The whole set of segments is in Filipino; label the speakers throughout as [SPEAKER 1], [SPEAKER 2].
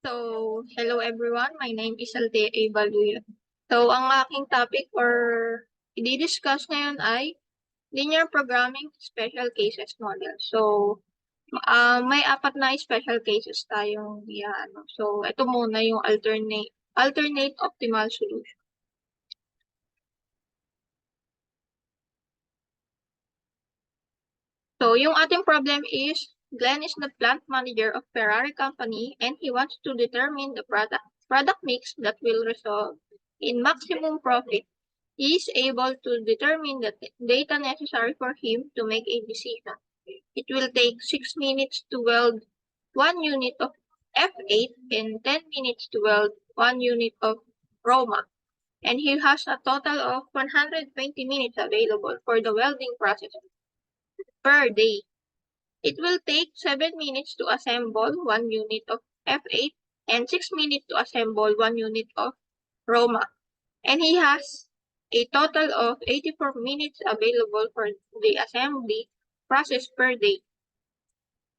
[SPEAKER 1] So, hello everyone. My name is Althea Baluya. So, ang aking topic or i-discuss ngayon ay linear programming special cases model. So, may apat na special cases tayong ano. So, ito muna yung alternate optimal solution. So, yung ating problem is Glenn is the plant manager of Ferrari Company and he wants to determine the product mix that will result in maximum profit. He is able to determine the data necessary for him to make a decision. It will take 6 minutes to weld 1 unit of F8 and 10 minutes to weld 1 unit of Roma. And he has a total of 120 minutes available for the welding process per day. It will take 7 minutes to assemble 1 unit of F8 and 6 minutes to assemble 1 unit of Roma. And he has a total of 84 minutes available for the assembly process per day.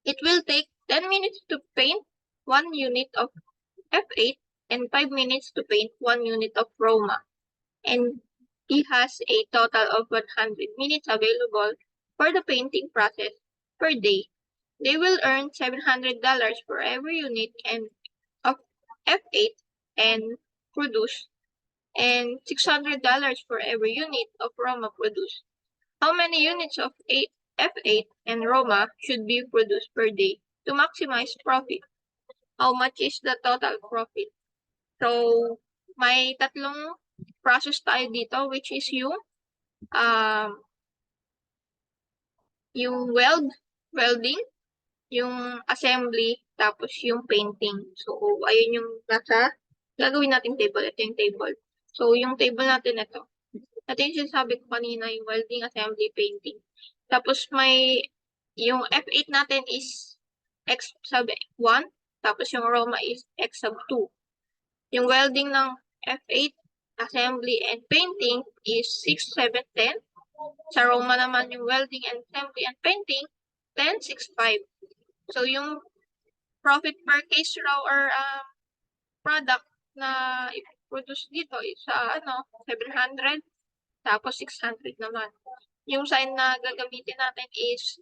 [SPEAKER 1] It will take 10 minutes to paint 1 unit of F8 and 5 minutes to paint 1 unit of Roma. And he has a total of 100 minutes available for the painting process per day. They will earn $700 for every unit of F8 and produce and $600 for every unit of Roma produced. How many units of F8 and Roma should be produced per day to maximize profit? How much is the total profit? So, may tatlong process tayo dito which is yung welding, yung assembly, tapos yung painting. So, ayun yung gagawin natin table. Ito yung table. So, yung table natin ito. Ito yung sinasabi ko kanina, yung welding, assembly, painting. Tapos yung F8 natin is X sub 1, tapos yung Roma is X sub 2. Yung welding ng F8, assembly, and painting is 6, 7, 10. Sa Roma naman yung welding and assembly and painting, 10, 6, 5. So yung profit per case raw or product na i-produce dito is 700, tapos 600 naman. Yung sign na gagamitin natin is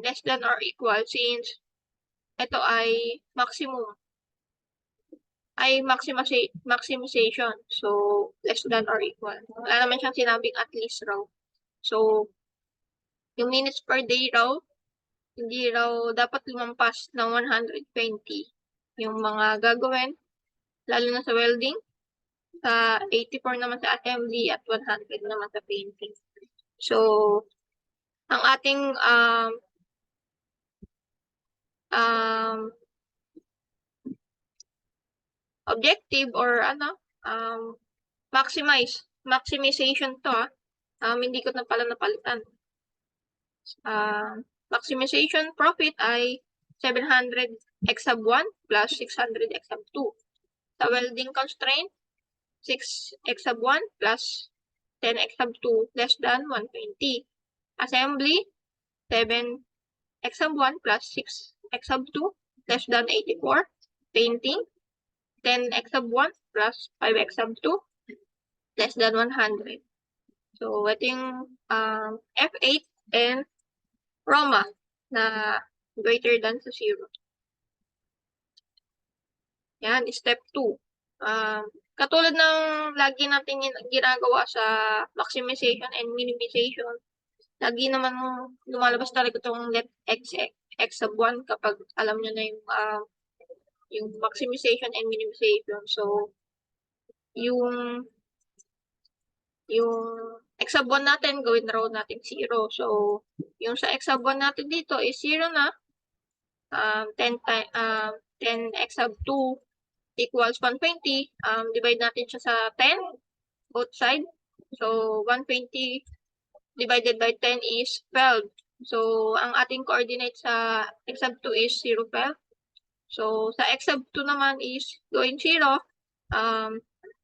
[SPEAKER 1] less than or equal since ito ay maximization. So, less than or equal. Wala naman siyang sinabing at least raw. So, yung minutes per day raw, hindi raw dapat lumampas ng 120 yung mga gagawin, lalo na sa welding, sa 84 naman sa assembly, at 100 naman sa painting. So, ang ating objective or maximization to hindi ko na pala napalitan. Maximization profit ay 700 x sub 1 plus 600 x sub 2. Sa welding constraint, 6 x sub 1 plus 10 x sub 2 less than 120. Assembly, 7 x sub 1 plus 6 x sub 2 less than 84. Painting, 10 x sub 1 plus 5 x sub 2 less than 100. So, ito yung F8 and Roma na greater than sa 0. Yan, step 2. Katulad ng lagi natin ginagawa sa maximization and minimization, lagi naman lumalabas talaga itong let x sub 1 kapag alam nyo na yung maximization and minimization. So, yung x sub 1 natin, gawin raw natin 0. So, yung sa x sub 1 natin dito is 0 na. 10 x sub 2 equals 120. Divide natin siya sa 10, both side. So, 120 divided by 10 is 12. So, ang ating coordinate sa x sub 2 is 0, 12. So, sa x sub 2 naman is going 0.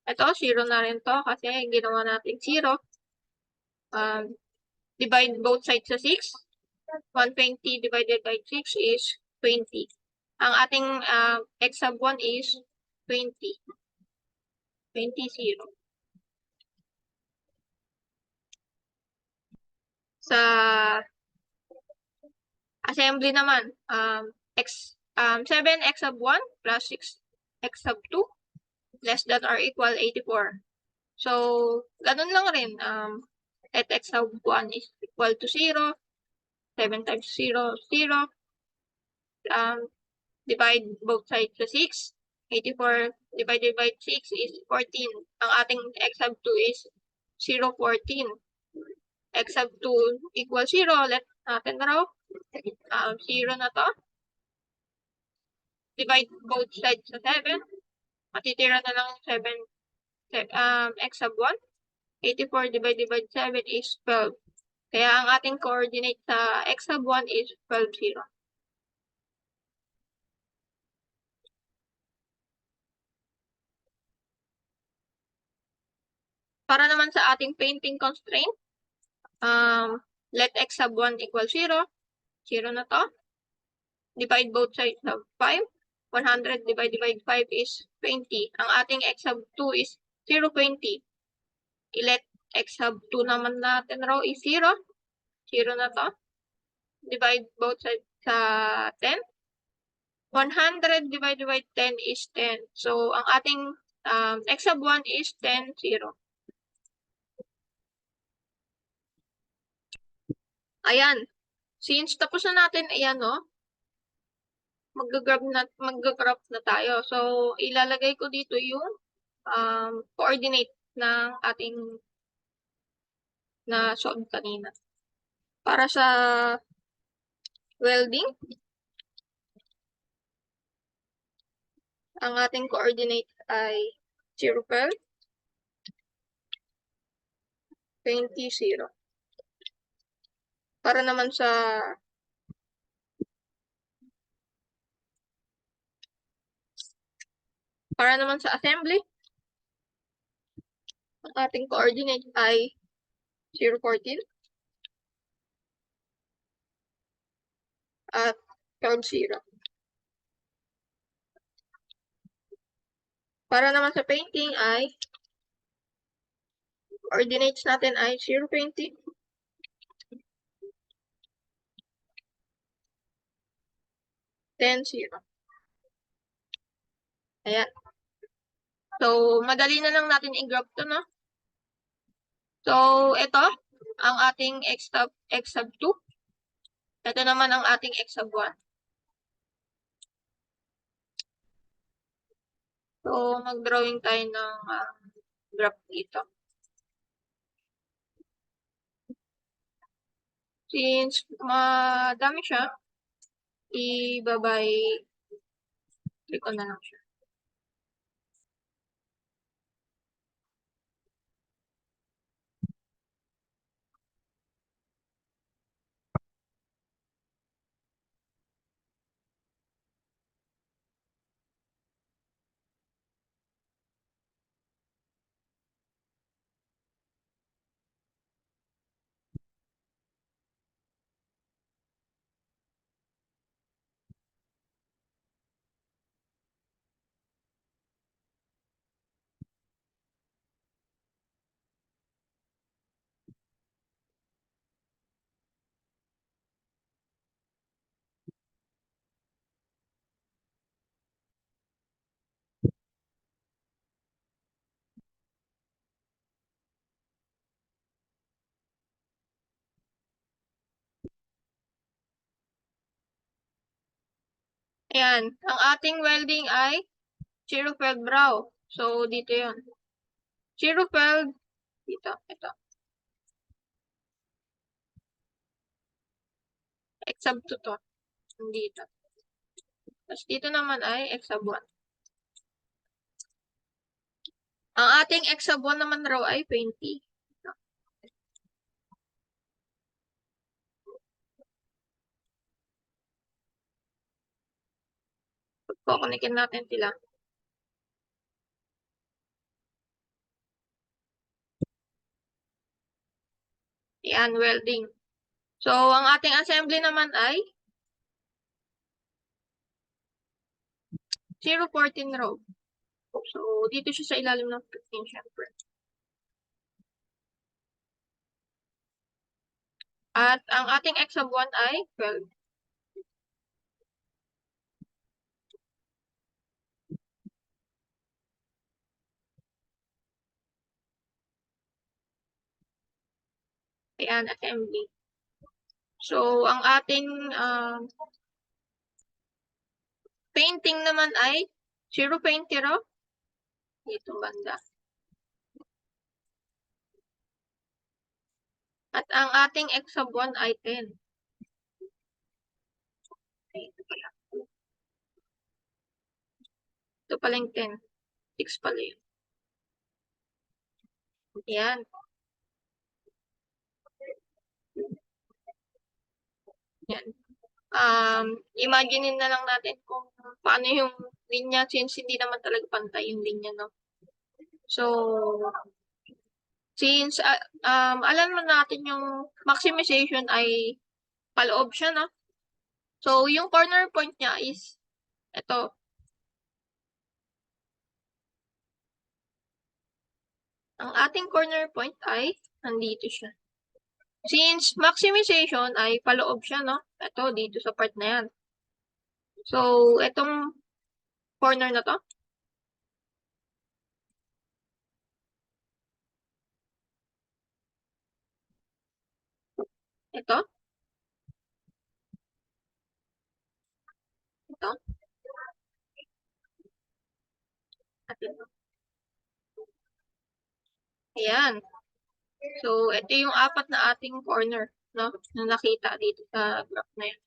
[SPEAKER 1] Ito, 0 na rin to kasi ginawa natin 0. Divide both sides sa 6. 120 divided by 6 is 20. Ang ating x sub 1 is 20. 20, 0. Sa assembly naman, 7x sub 1 plus 6x sub 2 less than or equal 84. So, ganun lang rin. Let x sub 1 is equal to 0. 7 times 0, 0. Divide both sides to 6. 84 divided by 6 is 14. Ang ating x sub 2 is 0, 14. X sub 2 equals 0. Let natin raw. 0 na to. Divide both sides sa 7. Matitira na lang 7 x sub 1. 84 divided by 7 is 12. Kaya ang ating coordinate sa x sub 1 is 12, 0. Para naman sa ating painting constraint, let x sub 1 equal 0. 0 na to. Divide both sides of 5. 100 divided by 5 is 20. Ang ating x sub 2 is 0, 20. I-let x sub 2 naman natin raw is 0. 0 na to. Divide both sides sa 10. 100 divided by 10 is 10. So, ang ating x sub 1 is 10, 0. Ayan. Since tapos na natin, ayan, no? Mag-graph na tayo. So, ilalagay ko dito yung coordinate ng ating na solve kanina. Para sa welding, ang ating coordinate ay 0, 12, 20, 0. Para naman sa assembly, ang ating coordinate ay 0, 14 at 12, 0. Para naman sa painting ay coordinates natin ay 0, 20, 10, 0. Ayan. So, madali na lang natin i-graph to, no? So, ito, ang ating x sub 2. Ito naman ang ating x sub 1. So, mag-drawing tayo ng graph dito. Since madami siya, click ko na lang siya. Ayan, ang ating welding ay 0, 12 brow. So, dito yun. 0, 12, dito, ito. X sub 2 to. Dito. Tapos dito naman ay x sub 1. Ang ating x sub 1 naman raw ay 20. Kukunikin natin sila. Ayan, welding. So, ang ating assembly naman ay 014 row. So, dito siya sa ilalim ng 15, syempre. At ang ating x sub 1 ay 12. Ayan, assembly. So, ang ating painting naman ay 0.0 dito banda. At ang ating x sub 1 ay 10. Ito pala. Ito pala yung 10. 6 pala yun. Ayan. Yan. Imaginein na lang natin kung paano yung linya since hindi naman talaga pantay yung linya, no? So, since alam mo natin yung maximization ay paloob siya, no? So, yung corner point niya is ito. Ang ating corner point ay nandito siya. Since maximization ay paloob siya, no? Ito, dito sa part na yan. So, itong corner na to, ito, ito, at ito. Ayan. So, ito yung apat na ating corner, no? Na nakita dito sa graph na yan.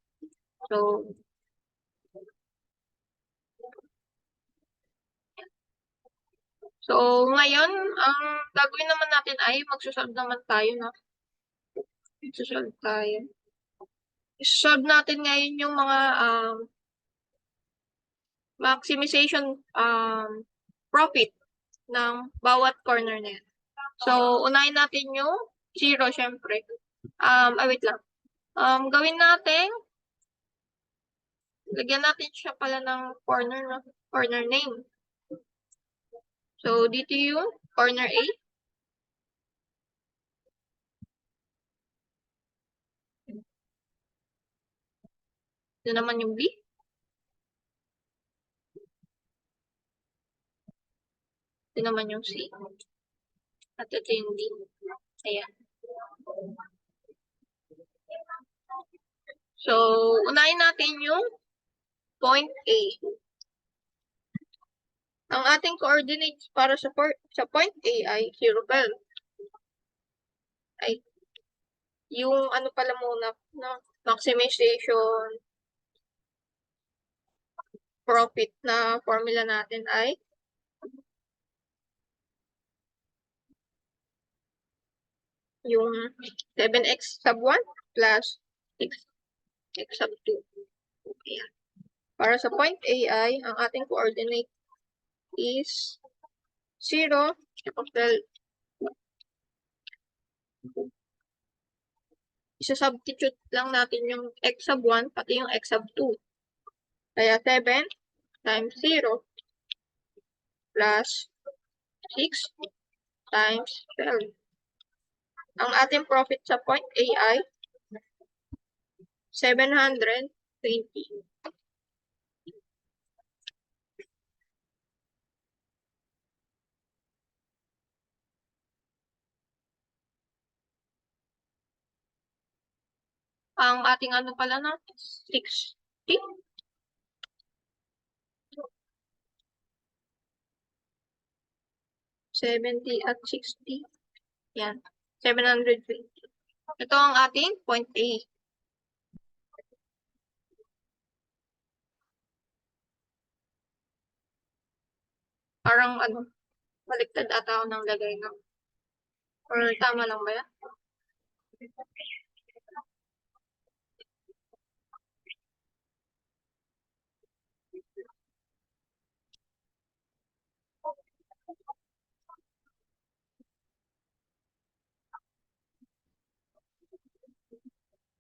[SPEAKER 1] So, ngayon, ang gagawin naman natin ay magsusolve naman tayo, no? Magsusolve tayo. Isolve natin ngayon yung mga maximization profit ng bawat corner na yan. So, unahin natin yung 0, syempre. Wait lang. Gawin natin, lagyan natin siya pala ng corner, no? Corner name. So, dito yung corner A. Ito naman yung B. Ito naman yung C. At ito yung D. Ayan. So, unahin natin yung point A. Ang ating coordinates para sa point A ay 0, 12. Ay, yung ano pala muna, no? Maximization profit na formula natin ay yung 7x sub 1 plus 6x sub 2. Ayan. Para sa point A ay, ang ating coordinate is 0, 12. Isa-substitute lang natin yung x sub 1 pati yung x sub 2. Kaya 7 times 0 plus 6 times 12. Ang ating profit sa point A ay 720. Ang ating ano pala na 60. 70 at 60. Yan. 720. Ito ang ating point A. Parang ano, baliktad ata ako ng lagay na. Or tama lang ba yan?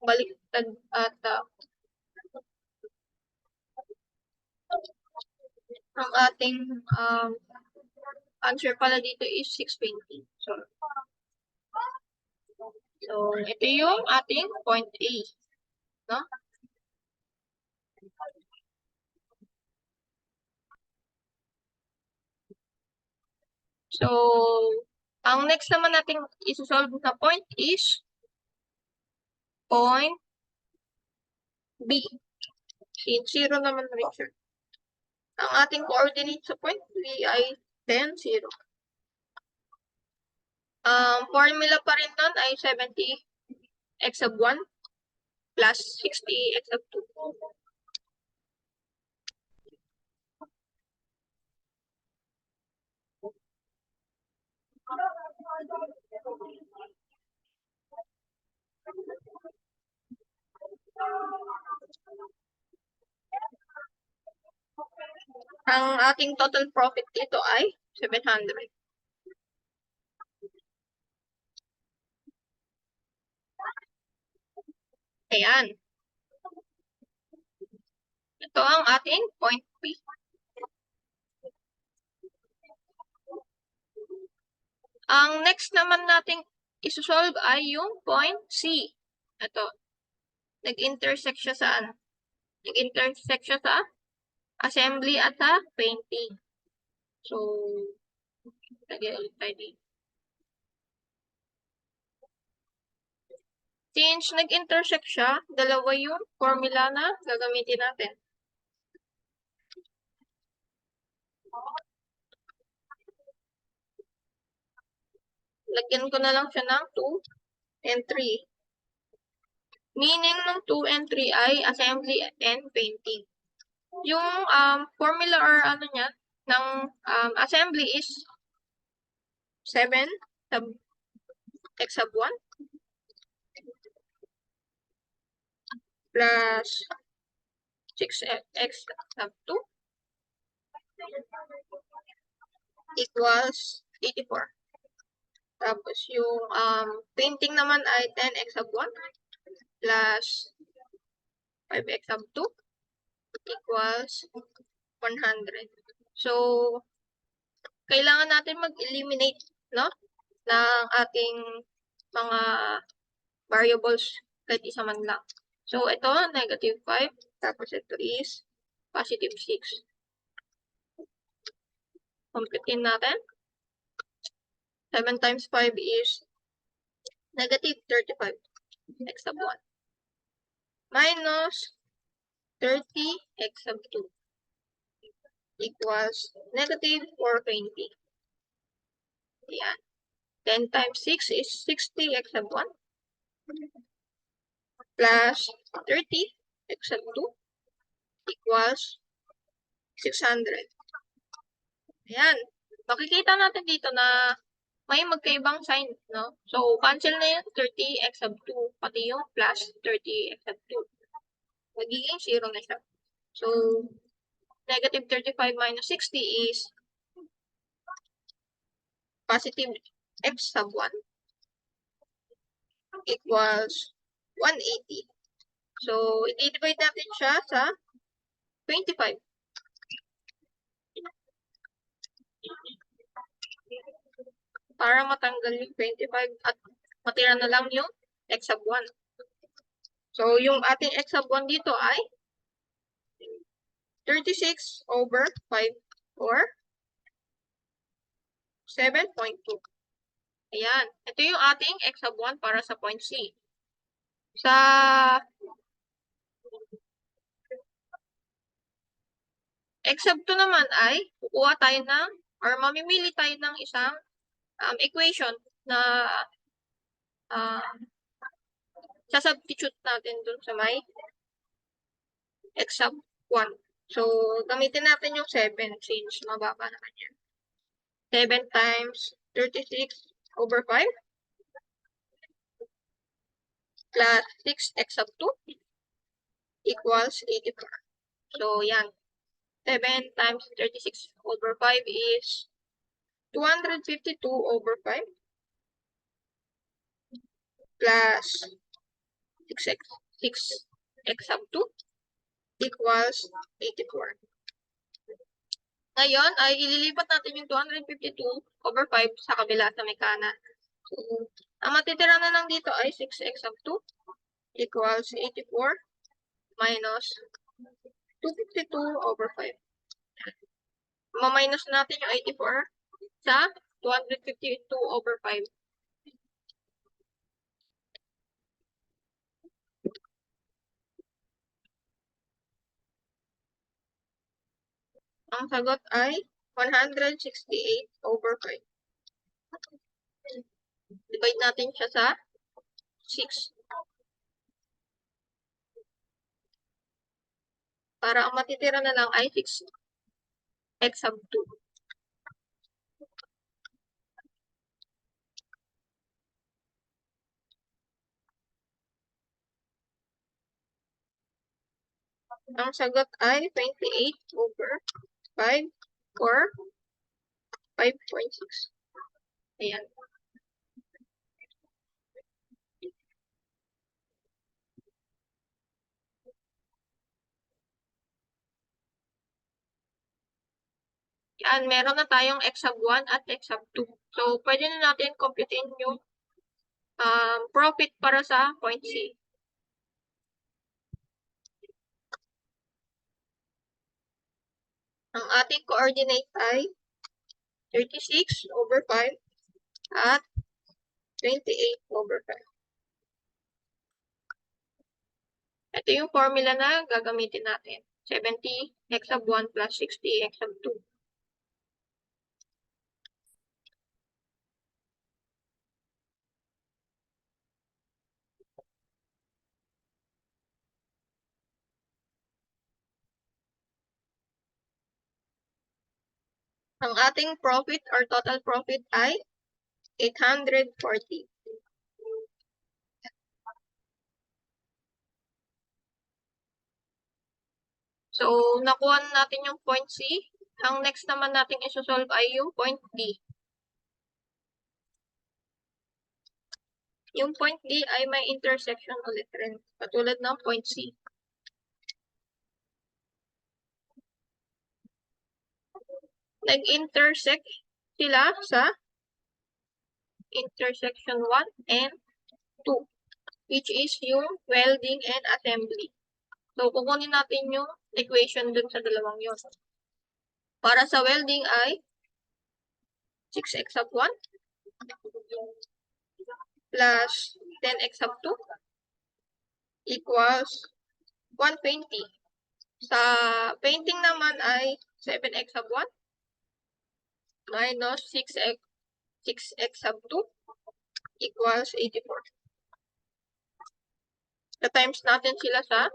[SPEAKER 1] Baliktad ata. Ang ating answer pala dito is 620. So, ito yung ating point A. No? So, ang next naman natin isosolve na point is point B. Since 0 naman rin siya. Ang ating coordinate sa point B ay 10, 0. Formula pa rin nun ay 70 x sub 1 plus 60 x sub 2. Ang ating total profit dito ay 700. Ayan. Ito ang ating point B. Ang next naman nating isosolve ay yung point C. Ito. Nag-intersect siya saan? Nag-intersect siya sa assembly at sa painting. So, lagay ulit tayo dito. Since nag-intersect siya, dalawa yung formula na gagamitin natin. Lagyan ko na lang siya ng 2 and 3. Meaning ng 2 and 3 ay assembly and painting. Yung formula or ano niya, ng assembly is 7 sub x sub 1 plus 6x sub 2 equals 84. Tapos yung painting naman ay 10x sub 1 plus 5x sub 2 equals 100. So, kailangan natin mag-eliminate, no, ng ating mga variables kahit isa man lang. So, ito, negative 5. Tapos ito is positive 6. Completein natin. 7 times 5 is negative 35 x sub 1 minus 30 x sub 2 equals negative 420. Ayan. 10 times 6 is 60 x sub 1 plus 30 x sub 2 equals 600. Ayan. Makikita natin dito na may magkaibang sign, no? So, cancel na yung 30 x sub 2, pati yung plus 30 x sub 2. Magiging 0 na siya. So, negative 35 minus 60 is positive x sub 1 equals 180. So, i-divide natin siya sa 25. Para matanggal yung 25 at matira na lang yung x sub 1. So, yung ating x sub 1 dito ay 36 over 5 or 7.2. Ayan. Ito yung ating x sub 1 para sa point C. Sa x sub 2 naman ay kukuha tayo ng or mamimili tayo ng isang equation na sasubstitute natin dun sa may x sub 1. So, gamitin natin yung 7 since mababa naman yan. 7 times 36 over 5 plus 6x sub 2 equals 84. So, yan. 7 times 36 over 5 is 252 over 5 plus 6x sub 2 equals 84. Ngayon ay ililipat natin yung 252/5 sa kabila sa may kanan. So, ang matitira na lang dito ay 6x sub 2 equals 84 minus 252/5. Ma-minus natin yung 84 sa 252/5. Ang sagot ay 168/5. Divide natin siya sa 6. Para ang matitira na lang ay 6x sub 2. Ang sagot ay 28/5 or 5.6. Ayan. Yan, meron na tayong x sub 1 at x sub 2. So, pwede na natin computein yung profit para sa point C. Ang ating coordinate ay 36/5 at 28/5. Ito yung formula na gagamitin natin. 70x sub 1 plus 60x sub 2. Ang ating profit or total profit ay 840. So, nakuha na natin yung point C. Ang next naman natin isosolve ay yung point D. Yung point D ay may intersection ulit rin, katulad ng point C. Nag-intersect sila sa intersection 1 and 2, which is yung welding and assembly. So, kukunin natin yung equation dun sa dalawang yun. Para sa welding ay 6x sub 1 plus 10x sub 2 equals 120. Sa painting naman ay 7x sub 1 minus 6x sub 2 equals 84. Na-times natin sila sa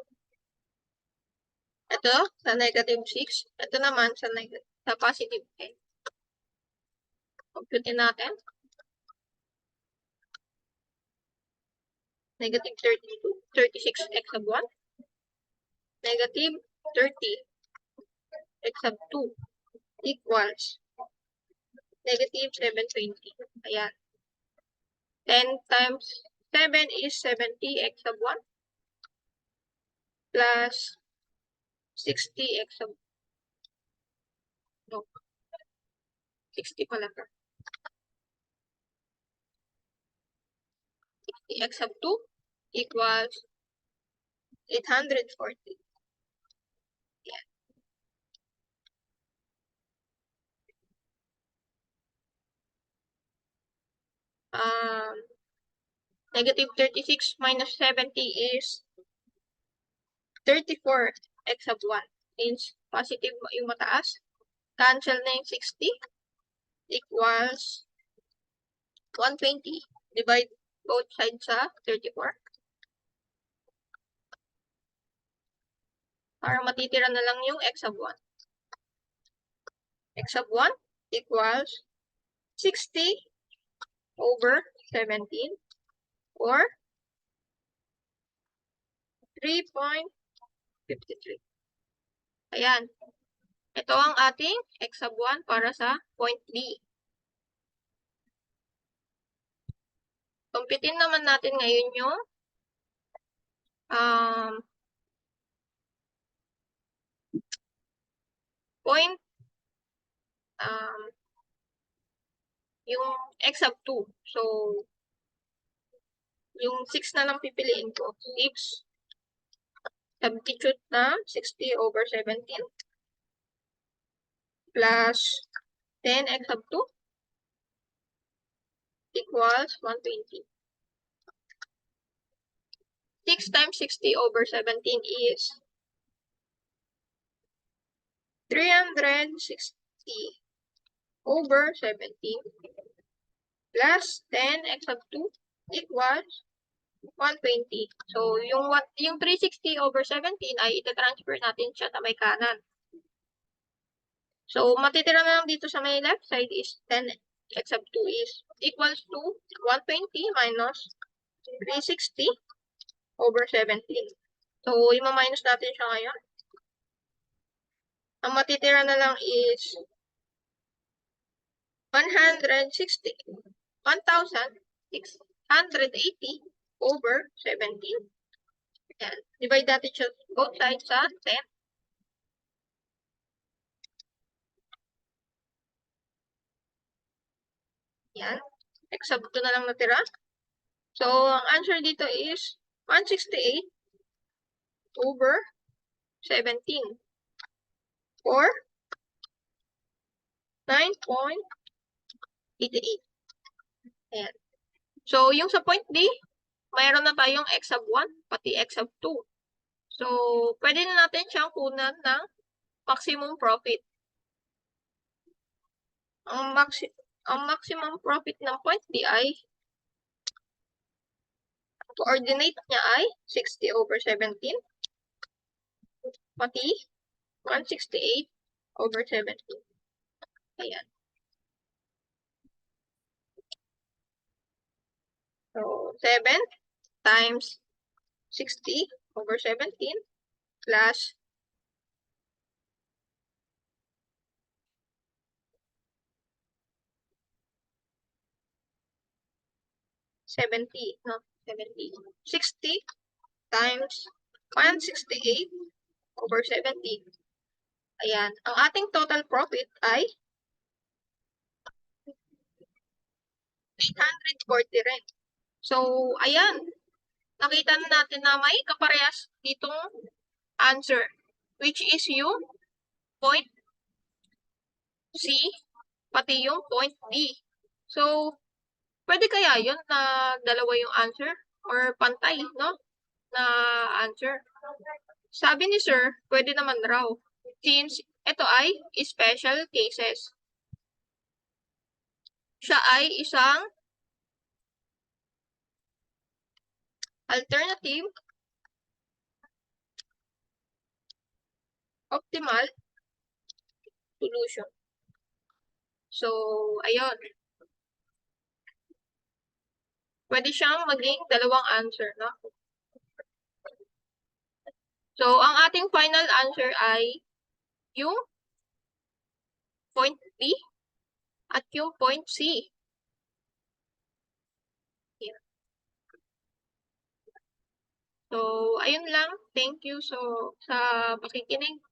[SPEAKER 1] ito, sa negative 6. Ito naman sa positive 10. Compute natin. Negative 32, 36x sub 1. Negative 30x sub 2 equals negative 720. Ayan. 10 times 7 is 70x sub 1 plus 60x sub 60 pala ka. 60x sub 2 equals 840. Yan. Negative 36 minus 70 is 34x sub 1. Means positive yung mataas. Cancel na yung 60 equals 120. Divide both sides sa 34. Para matitira na lang yung x sub 1. X sub 1 equals 60/17 or 3.53. Ayan. Ito ang ating x sub 1 para sa point D. Kumpitin naman natin ngayon yung point yung x sub 2. So, yung 6 na lang pipiliin ko. 6 substitute na 60/17 plus 10x sub 2 equals 120. 6 times 60/17 is 360/17 plus 10x sub 2 equals 120. So, yung 360/17 ay ita-transfer natin siya sa may kanan. So, matitira na lang dito sa may left side is 10x sub 2 is equals to 120 minus 360/17. So, ima-minus natin siya ngayon. Ang matitira na lang is 1,680/17. Ayan. Divide natin siya both sides sa 10. Yan. X sub 2 na lang natira. So, ang answer dito is 168/17 or 9.88. Ayan. So, yung sa point D, mayroon na tayong x sub 1, pati x sub 2. So, pwede na natin siyang kunan ng maximum profit. Ang maximum profit ng point D ay coordinate niya ay 60/17 pati 168/17. Ayan. So, 7 times 60/17 plus 70, no? 70. 60 times 168/17. Ayan. Ang ating total profit ay 840 rin. So, ayan. Nakita na natin na may kaparehas ditong answer, which is yung point C, pati yung point D. So, pwede kaya yun na dalawa yung answer or pantay, no? Na answer. Sabi ni sir, pwede naman raw. Since ito ay special cases. Siya ay isang alternative optimal solution. So, ayun. Pwede siyang maging dalawang answer, no? So, ang ating final answer ay yung point B at yung point C. Here. So, ayun lang. Thank you sa pakikinig.